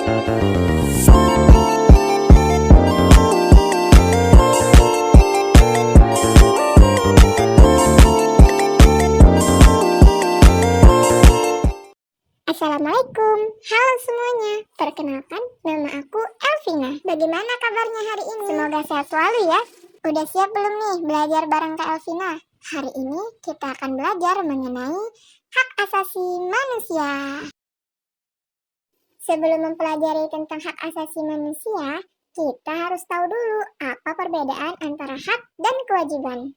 Assalamualaikum, halo semuanya. Perkenalkan, nama aku Elvina. Bagaimana kabarnya hari ini? Semoga sehat selalu ya. Udah siap belum nih belajar bareng Kak Elvina? Hari ini kita akan belajar mengenai hak asasi manusia. Sebelum mempelajari tentang hak asasi manusia, kita harus tahu dulu apa perbedaan antara hak dan kewajiban.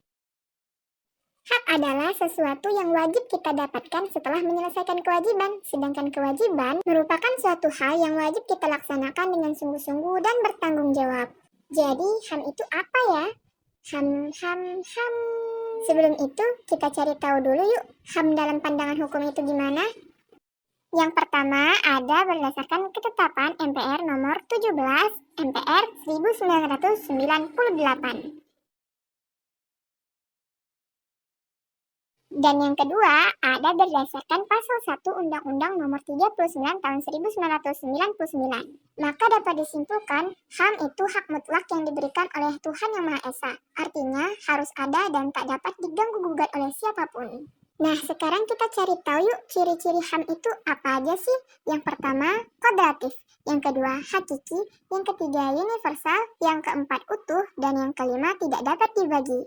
Hak adalah sesuatu yang wajib kita dapatkan setelah menyelesaikan kewajiban, sedangkan kewajiban merupakan suatu hal yang wajib kita laksanakan dengan sungguh-sungguh dan bertanggung jawab. Jadi, HAM itu apa ya? HAM. Sebelum itu, kita cari tahu dulu yuk, HAM dalam pandangan hukum itu gimana? Yang pertama ada berdasarkan ketetapan MPR nomor 17 MPR 1998. Dan yang kedua, ada berdasarkan pasal 1 Undang-Undang nomor 39 tahun 1999. Maka dapat disimpulkan, HAM itu hak mutlak yang diberikan oleh Tuhan Yang Maha Esa. Artinya, harus ada dan tak dapat diganggu-gugat oleh siapapun. Nah, sekarang kita cari tahu yuk ciri-ciri HAM itu apa aja sih? Yang pertama, kodratif. Yang kedua, hakiki. Yang ketiga, universal. Yang keempat, utuh. Dan yang kelima, tidak dapat dibagi.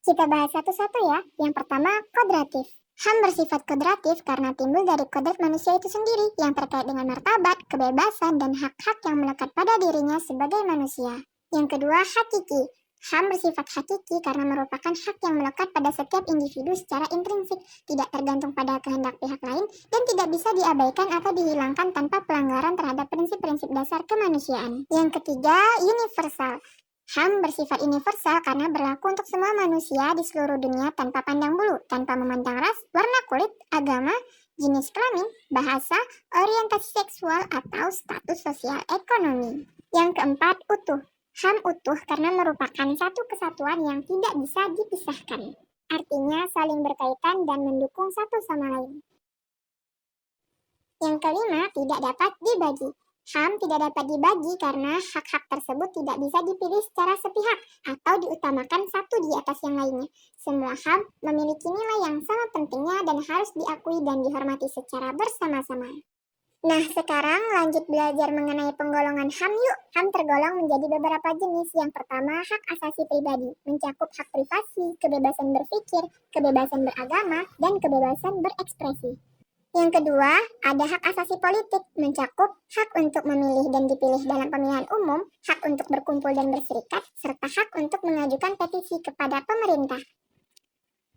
Kita bahas satu-satu ya. Yang pertama, kodratif. HAM bersifat kodratif karena timbul dari kodrat manusia itu sendiri yang terkait dengan martabat, kebebasan, dan hak-hak yang melekat pada dirinya sebagai manusia. Yang kedua, hakiki. HAM bersifat hakiki karena merupakan hak yang melekat pada setiap individu secara intrinsik, tidak tergantung pada kehendak pihak lain, dan tidak bisa diabaikan atau dihilangkan tanpa pelanggaran terhadap prinsip-prinsip dasar kemanusiaan. Yang ketiga, universal. HAM bersifat universal karena berlaku untuk semua manusia di seluruh dunia tanpa pandang bulu, tanpa memandang ras, warna kulit, agama, jenis kelamin, bahasa, orientasi seksual, atau status sosial ekonomi. Yang keempat, utuh. HAM utuh karena merupakan satu kesatuan yang tidak bisa dipisahkan. Artinya saling berkaitan dan mendukung satu sama lain. Yang kelima, tidak dapat dibagi. HAM tidak dapat dibagi karena hak-hak tersebut tidak bisa dipilih secara sepihak atau diutamakan satu di atas yang lainnya. Semua HAM memiliki nilai yang sama pentingnya dan harus diakui dan dihormati secara bersama-sama. Nah, sekarang lanjut belajar mengenai penggolongan HAM yuk. HAM tergolong menjadi beberapa jenis. Yang pertama, hak asasi pribadi, mencakup hak privasi, kebebasan berpikir, kebebasan beragama, dan kebebasan berekspresi. Yang kedua, ada hak asasi politik, mencakup hak untuk memilih dan dipilih dalam pemilihan umum, hak untuk berkumpul dan berserikat, serta hak untuk mengajukan petisi kepada pemerintah.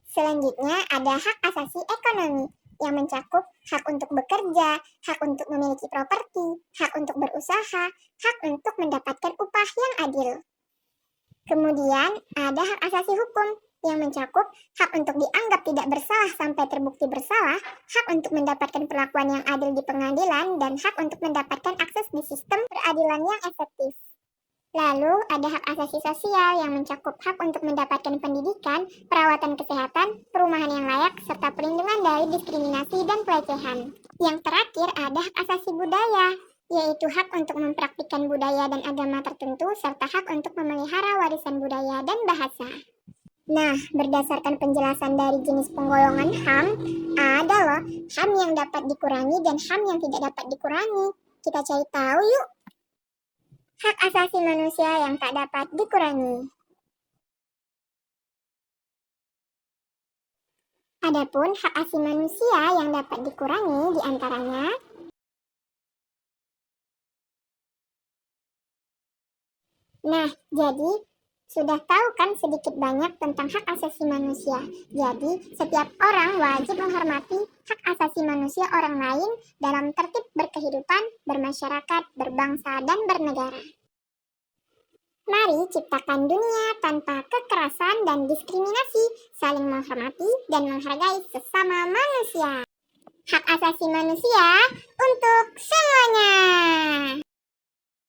Selanjutnya, ada hak asasi ekonomi, yang mencakup hak untuk bekerja, hak untuk memiliki properti, hak untuk berusaha, hak untuk mendapatkan upah yang adil. Kemudian, ada hak asasi hukum, yang mencakup hak untuk dianggap tidak bersalah sampai terbukti bersalah, hak untuk mendapatkan perlakuan yang adil di pengadilan, dan hak untuk mendapatkan akses di sistem peradilan yang efektif. Lalu, ada hak asasi sosial yang mencakup hak untuk mendapatkan pendidikan, perawatan kesehatan, perumahan yang layak, serta perlindungan dari diskriminasi dan pelecehan. Yang terakhir, ada hak asasi budaya, yaitu hak untuk mempraktikkan budaya dan agama tertentu, serta hak untuk memelihara warisan budaya dan bahasa. Nah, berdasarkan penjelasan dari jenis penggolongan HAM, ada loh HAM yang dapat dikurangi dan HAM yang tidak dapat dikurangi. Kita cari tahu yuk. Hak asasi manusia yang tak dapat dikurangi. Adapun hak asasi manusia yang dapat dikurangi diantaranya Nah, jadi sudah tahu kan sedikit banyak tentang hak asasi manusia. Jadi, setiap orang wajib menghormati hak asasi manusia orang lain dalam tertib berkehidupan, bermasyarakat, berbangsa, dan bernegara. Mari ciptakan dunia tanpa kekerasan dan diskriminasi, saling menghormati dan menghargai sesama manusia. Hak asasi manusia untuk semuanya.